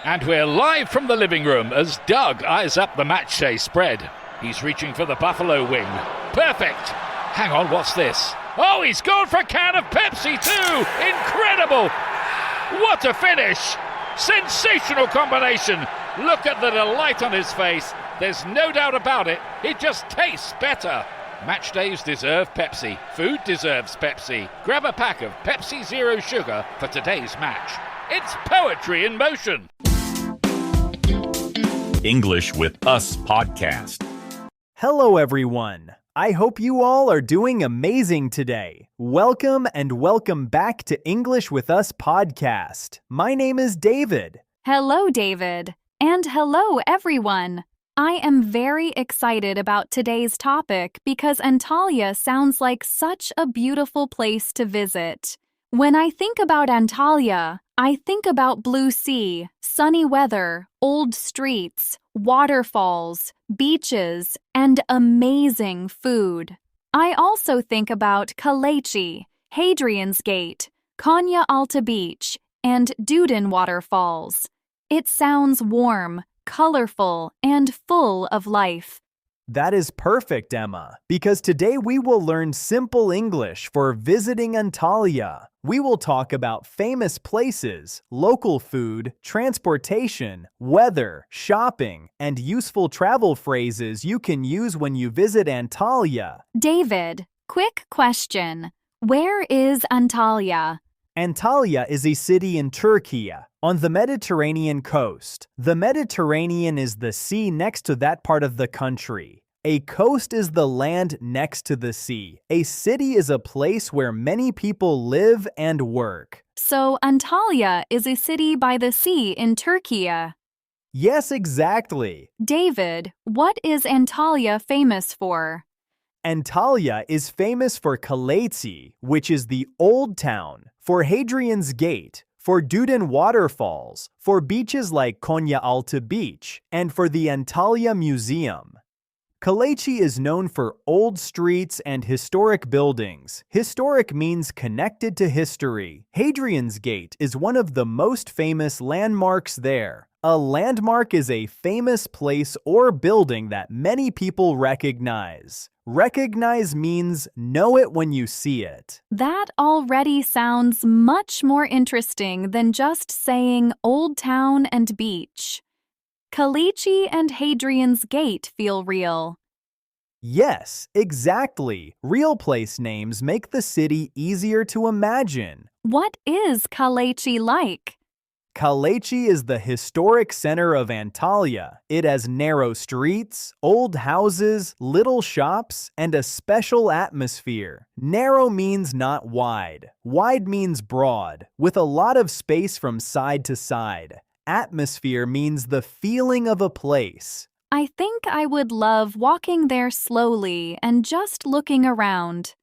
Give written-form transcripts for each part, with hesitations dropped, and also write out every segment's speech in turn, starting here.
And we're live from the living room as Doug eyes up the matchday spread. He's reaching for the buffalo wing. Perfect! Hang on, what's this? Oh, he's gone for a can of Pepsi too! Incredible! What a finish! Sensational combination! Look at the delight on his face. There's no doubt about it. It just tastes better. Match days deserve Pepsi. Food deserves Pepsi. Grab a pack of Pepsi Zero Sugar for today's match. It's poetry in motion. English with Us podcast. Hello, everyone. I hope you all are doing amazing today. Welcome and welcome back to English with Us podcast. My name is David. Hello, David. And hello, everyone. I am very excited about today's topic because Antalya sounds like such a beautiful place to visit. When I think about Antalya, I think about blue sea, sunny weather, old streets, waterfalls, beaches, and amazing food. I also think about Kaleci, Hadrian's Gate, Konya Alta Beach, and Dudin Waterfalls. It sounds warm, colorful, and full of life. That is perfect, Emma, because today we will learn simple English for visiting Antalya. We will talk about famous places, local food, transportation, weather, shopping, and useful travel phrases you can use when you visit Antalya. David, quick question. Where is Antalya? Antalya is a city in Turkey, on the Mediterranean coast. The Mediterranean is the sea next to that part of the country. A coast is the land next to the sea. A city is a place where many people live and work. So Antalya is a city by the sea in Turkey. Yes, exactly. David, what is Antalya famous for? Antalya is famous for Kaleci, which is the old town, for Hadrian's Gate, for Dudin Waterfalls, for beaches like Konya Alta Beach, and for the Antalya Museum. Kaleci is known for old streets and historic buildings. Historic means connected to history. Hadrian's Gate is one of the most famous landmarks there. A landmark is a famous place or building that many people recognize. Recognize means know it when you see it. That already sounds much more interesting than just saying Old Town and Beach. Kaleci and Hadrian's Gate feel real. Yes, exactly. Real place names make the city easier to imagine. What is Kaleci like? Kaleci is the historic center of Antalya. It has narrow streets, old houses, little shops, and a special atmosphere. Narrow means not wide. Wide means broad, with a lot of space from side to side. Atmosphere means the feeling of a place. I think I would love walking there slowly and just looking around.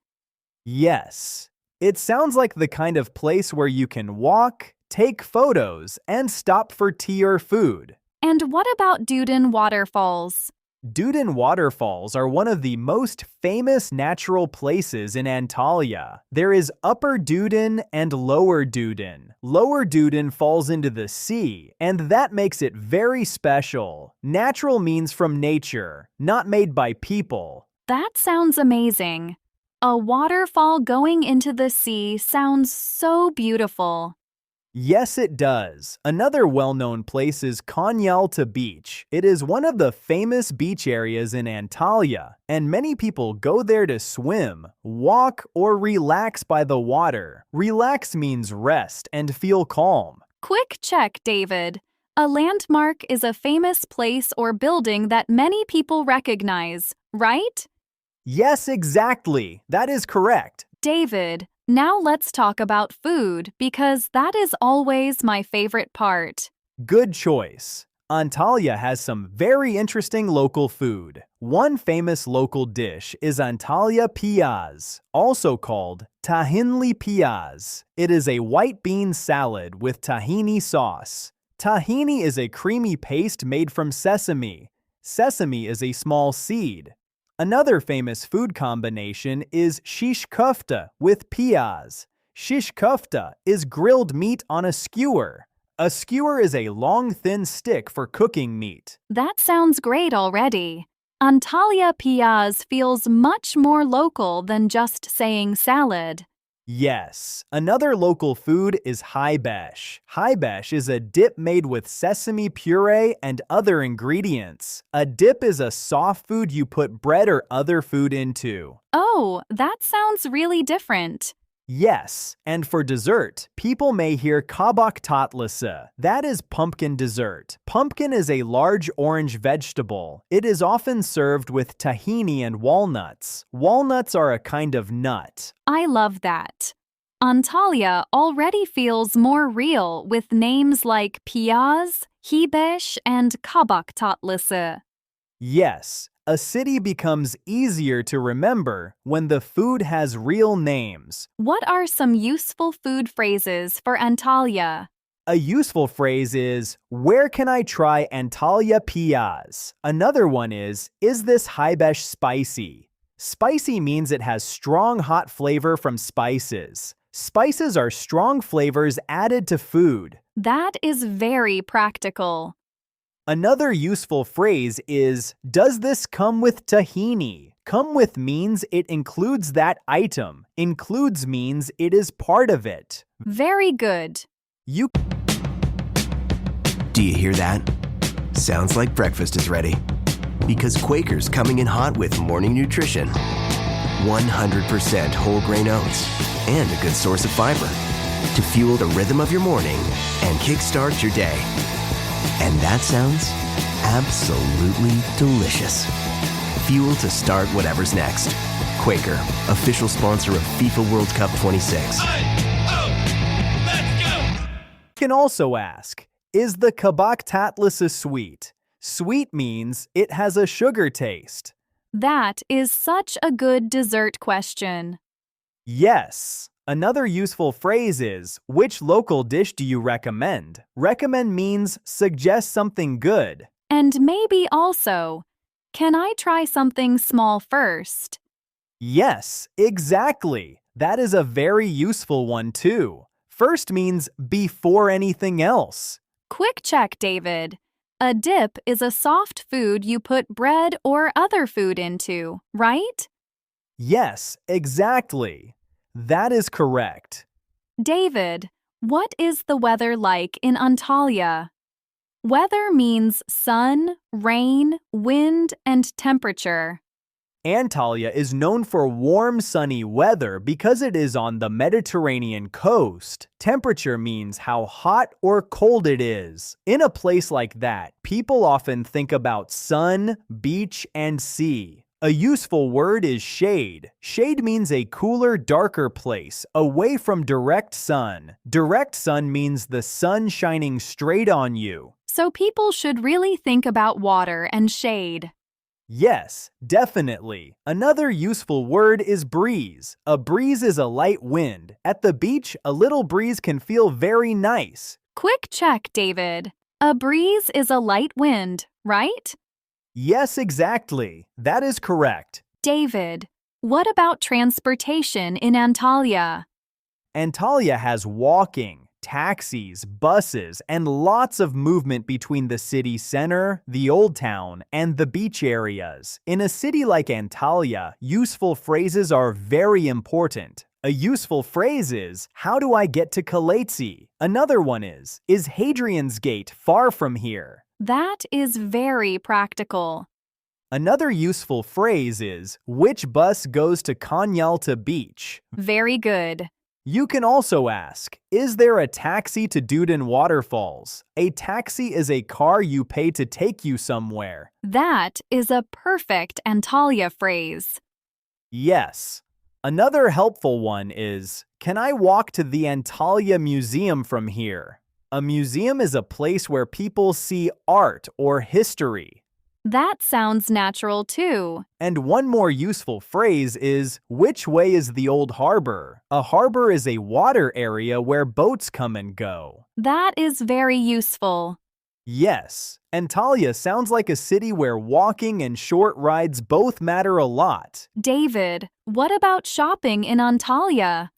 Yes, it sounds like the kind of place where you can walk, take photos, and stop for tea or food. And what about Dudin Waterfalls? Dudin Waterfalls are one of the most famous natural places in Antalya. There is Upper Dudin and Lower Dudin. Lower Dudin falls into the sea, and that makes it very special. Natural means from nature, not made by people. That sounds amazing. A waterfall going into the sea sounds so beautiful. Yes, it does. Another well-known place is Konya Alta Beach. It is one of the famous beach areas in Antalya, and many people go there to swim, walk, or relax by the water. Relax means rest and feel calm. Quick check, David. A landmark is a famous place or building that many people recognize, right? Yes, exactly. That is correct. David, now let's talk about food because that is always my favorite part. Good choice. Antalya has some very interesting local food. One famous local dish is Antalya piyaz, also called tahinli piyaz. It is a white bean salad with tahini sauce. Tahini is a creamy paste made from sesame. Sesame is a small seed. Another famous food combination is shish kofta with piyaz. Shish kofta is grilled meat on a skewer. A skewer is a long, thin stick for cooking meat. That sounds great already. Antalya Piyaz feels much more local than just saying salad. Yes, another local food is hibesh. Hibesh is a dip made with sesame puree and other ingredients. A dip is a soft food you put bread or other food into. Oh, that sounds really different. Yes, and for dessert, people may hear kabak tatlısı. That is pumpkin dessert. Pumpkin is a large orange vegetable. It is often served with tahini and walnuts. Walnuts are a kind of nut. I love that. Antalya already feels more real with names like Piyaz, Hibeş, and Kabak Tatlısı. Yes, a city becomes easier to remember when the food has real names. What are some useful food phrases for Antalya? A useful phrase is, where can I try Antalya Piyaz? Another one is this hibeş spicy? Spicy means it has strong hot flavor from spices. Spices are strong flavors added to food. That is very practical. Another useful phrase is, does this come with tahini? Come with means it includes that item. Includes means it is part of it. Very good. You Do you hear that? Sounds like breakfast is ready. Because Quaker's coming in hot with morning nutrition. 100% whole grain oats and a good source of fiber to fuel the rhythm of your morning and kickstart your day. And that sounds absolutely delicious. Fuel to start whatever's next. Quaker, official sponsor of FIFA World Cup 26. can also ask, is the kabak tatlısı sweet? Sweet means it has a sugar taste. That is such a good dessert question. Yes. Another useful phrase is, which local dish do you recommend? Recommend means suggest something good. And maybe also, can I try something small first? Yes, exactly. That is a very useful one too. First means before anything else. Quick check, David. A dip is a soft food you put bread or other food into, right? Yes, exactly. That is correct. David, what is the weather like in Antalya? Weather means sun, rain, wind, and temperature. Antalya is known for warm, sunny weather because it is on the Mediterranean coast. Temperature means how hot or cold it is. In a place like that, people often think about sun, beach, and sea. A useful word is shade. Shade means a cooler, darker place, away from direct sun. Direct sun means the sun shining straight on you. So people should really think about water and shade. Yes, definitely. Another useful word is breeze. A breeze is a light wind. At the beach, a little breeze can feel very nice. Quick check, David. A breeze is a light wind, right? Yes, exactly. That is correct. David, what about transportation in Antalya? Antalya has walking, taxis, buses, and lots of movement between the city center, the old town, and the beach areas. In a city like Antalya, useful phrases are very important. A useful phrase is, how do I get to Kalatsi? Another one is Hadrian's Gate far from here? That is very practical. Another useful phrase is, which bus goes to Konyaaltı Beach? Very good. You can also ask, is there a taxi to Duden Waterfalls? A taxi is a car you pay to take you somewhere. That is a perfect Antalya phrase. Yes. Another helpful one is, can I walk to the Antalya Museum from here? A museum is a place where people see art or history. That sounds natural too. And one more useful phrase is, which way is the old harbor? A harbor is a water area where boats come and go. That is very useful. Yes, Antalya sounds like a city where walking and short rides both matter a lot. David, what about shopping in Antalya?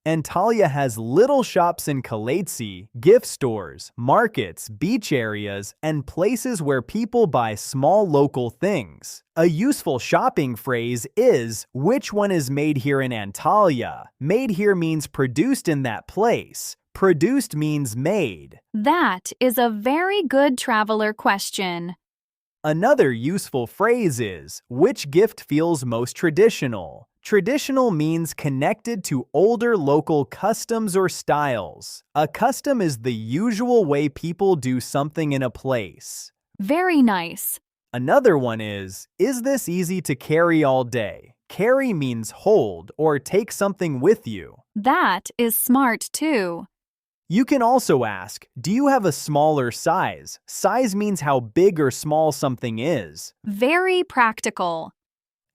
Antalya has little shops in Kaleitsi, gift stores, markets, beach areas, and places where people buy small local things. A useful shopping phrase is, which one is made here in Antalya? Made here means produced in that place. Produced means made. That is a very good traveler question. Another useful phrase is, which gift feels most traditional? Traditional means connected to older local customs or styles. A custom is the usual way people do something in a place. Very nice. Another one is this easy to carry all day? Carry means hold or take something with you. That is smart too. You can also ask, do you have a smaller size? Size means how big or small something is. Very practical.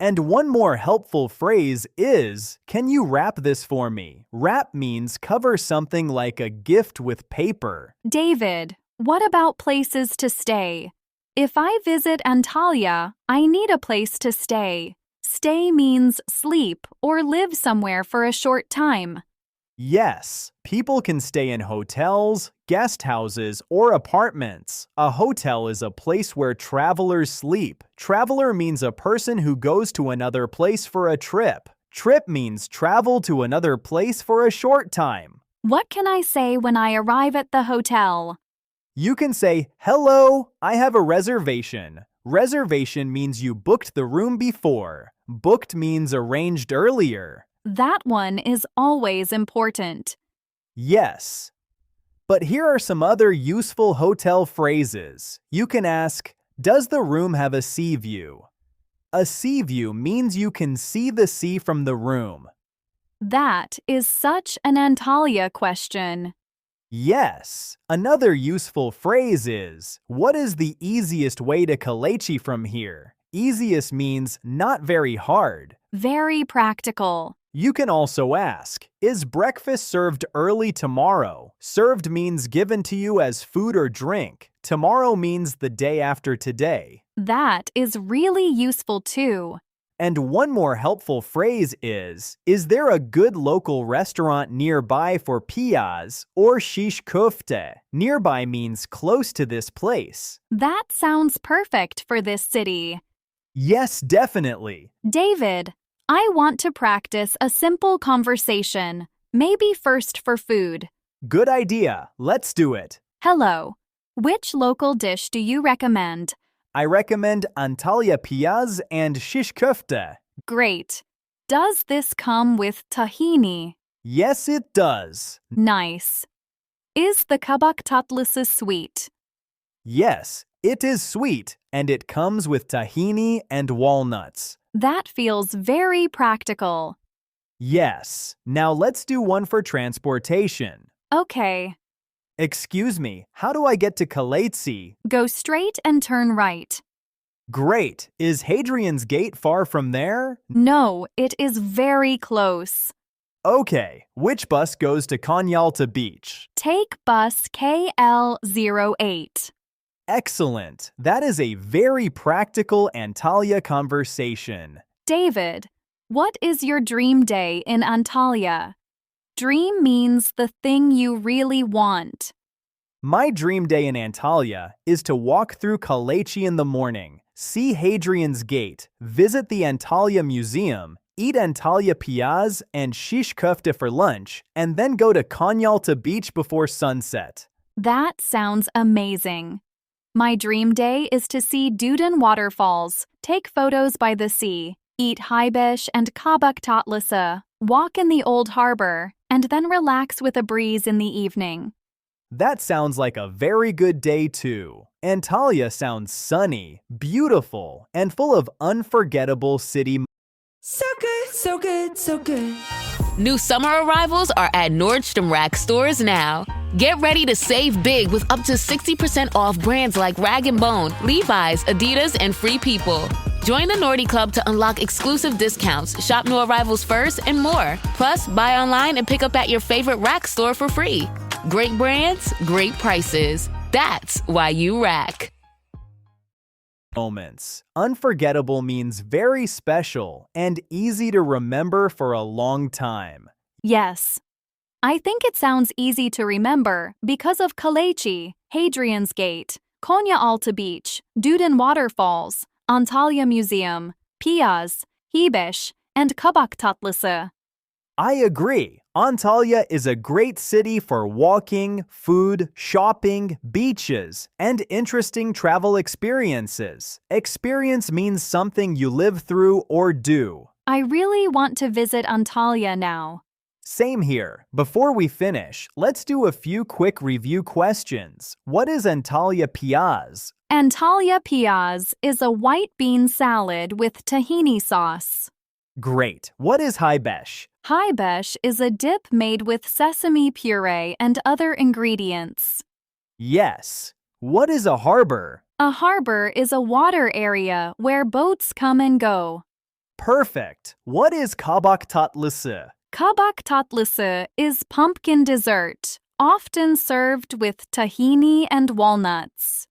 And one more helpful phrase is, can you wrap this for me? Wrap means cover something like a gift with paper. David, what about places to stay? If I visit Antalya, I need a place to stay. Stay means sleep or live somewhere for a short time. Yes, people can stay in hotels, guest houses, or apartments. A hotel is a place where travelers sleep. Traveler means a person who goes to another place for a trip. Trip means travel to another place for a short time. What can I say when I arrive at the hotel? You can say, hello, I have a reservation. Reservation means you booked the room before. Booked means arranged earlier. That one is always important. Yes. But here are some other useful hotel phrases. You can ask, does the room have a sea view? A sea view means you can see the sea from the room. That is such an Antalya question. Yes. Another useful phrase is, what is the easiest way to Kalechi from here? Easiest means not very hard. Very practical. You can also ask, is breakfast served early tomorrow? Served means given to you as food or drink. Tomorrow means the day after today. That is really useful too. And one more helpful phrase is there a good local restaurant nearby for piyaz or shish kofte? Nearby means close to this place. That sounds perfect for this city. Yes, definitely. David, I want to practice a simple conversation, maybe first for food. Good idea. Let's do it. Hello. Which local dish do you recommend? I recommend Antalya piyaz and shish kofte. Great. Does this come with tahini? Yes, it does. Nice. Is the kabak tatlısı sweet? Yes, it is sweet, and it comes with tahini and walnuts. That feels very practical. Yes. Now let's do one for transportation. Okay. Excuse me, how do I get to Kaleitsi? Go straight and turn right. Great. Is Hadrian's Gate far from there? No, it is very close. Okay. Which bus goes to Konyaaltı Beach? Take bus KL08. Excellent. That is a very practical Antalya conversation. David, what is your dream day in Antalya? Dream means the thing you really want. My dream day in Antalya is to walk through Kalechi in the morning, see Hadrian's Gate, visit the Antalya Museum, eat Antalya piyaz and shish kofte for lunch, and then go to Konyaaltı Beach before sunset. That sounds amazing. My dream day is to see Duden waterfalls, take photos by the sea, eat haybeş and kabak tatlısı, walk in the old harbor, and then relax with a breeze in the evening. That sounds like a very good day too. Antalya sounds sunny, beautiful, and full of unforgettable city. So good, so good, so good. New summer arrivals are at Nordstrom Rack stores now. Get ready to save big with up to 60% off brands like Rag & Bone, Levi's, Adidas, and Free People. Join the Nordy Club to unlock exclusive discounts, shop new arrivals first, and more. Plus, buy online and pick up at your favorite Rack store for free. Great brands, great prices. That's why you Rack. Moments. Unforgettable means very special and easy to remember for a long time. Yes, I think it sounds easy to remember because of Kaleci, Hadrian's Gate, Konyaaltı Beach, Duden Waterfalls, Antalya Museum, Piyaz, Hibeş, and Kabak Tatlısı. I agree. Antalya is a great city for walking, food, shopping, beaches, and interesting travel experiences. Experience means something you live through or do. I really want to visit Antalya now. Same here. Before we finish, let's do a few quick review questions. What is Antalya Piyaz? Antalya Piyaz is a white bean salad with tahini sauce. Great. What is Hibeş? Hibeş is a dip made with sesame puree and other ingredients. Yes. What is a harbor? A harbor is a water area where boats come and go. Perfect. What is Kabak Tatlısı? Kabak tatlısı is pumpkin dessert, often served with tahini and walnuts.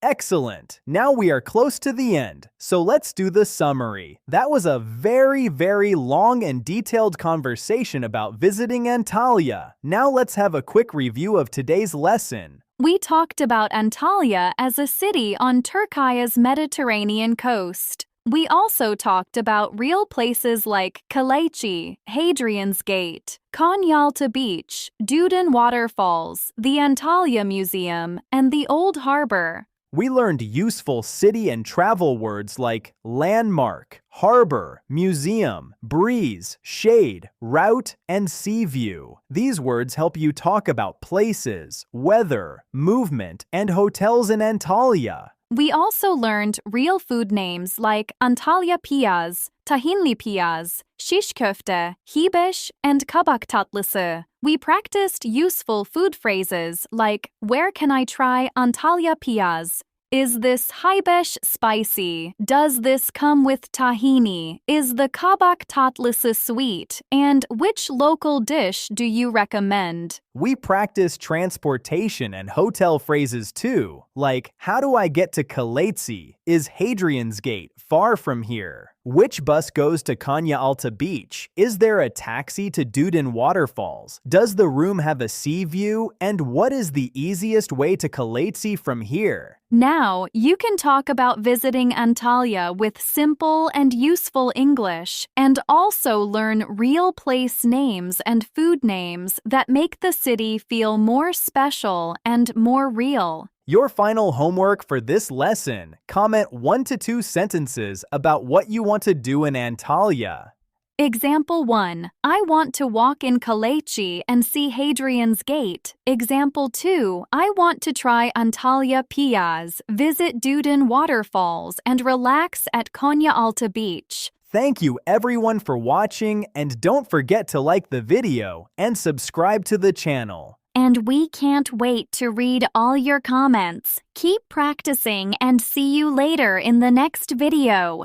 Excellent. Now we are close to the end, so let's do the summary. That was a very long and detailed conversation about visiting Antalya. Now let's have a quick review of today's lesson. We talked about Antalya as a city on Turkey's Mediterranean coast. We also talked about real places like Kaleci, Hadrian's Gate, Konyaaltı Beach, Duden Waterfalls, the Antalya Museum, and the Old Harbor. We learned useful city and travel words like landmark, harbor, museum, breeze, shade, route, and sea view. These words help you talk about places, weather, movement, and hotels in Antalya. We also learned real food names like Antalya Piyaz, Tahinli Piyaz, Shish Köfte, Hibeş, and Kabak Tatlısı. We practiced useful food phrases like, where can I try Antalya Piyaz? Is this Hibeş spicy? Does this come with tahini? Is the Kabak Tatlısı sweet? And which local dish do you recommend? We practice transportation and hotel phrases too, like, how do I get to Kaleci? Is Hadrian's Gate far from here? Which bus goes to Konyaaltı Beach? Is there a taxi to Duden Waterfalls? Does the room have a sea view? And what is the easiest way to Kaleci from here? Now, you can talk about visiting Antalya with simple and useful English, and also learn real place names and food names that make the city feel more special and more real. Your final homework for this lesson: comment 1 to 2 sentences about what you want to do in Antalya. Example 1. I want to walk in Kaleci and see Hadrian's Gate. Example 2. I want to try Antalya Piyaz, visit Duden Waterfalls, and relax at Konyaaltı Beach. Thank you everyone for watching, and don't forget to like the video and subscribe to the channel. And we can't wait to read all your comments. Keep practicing and see you later in the next video.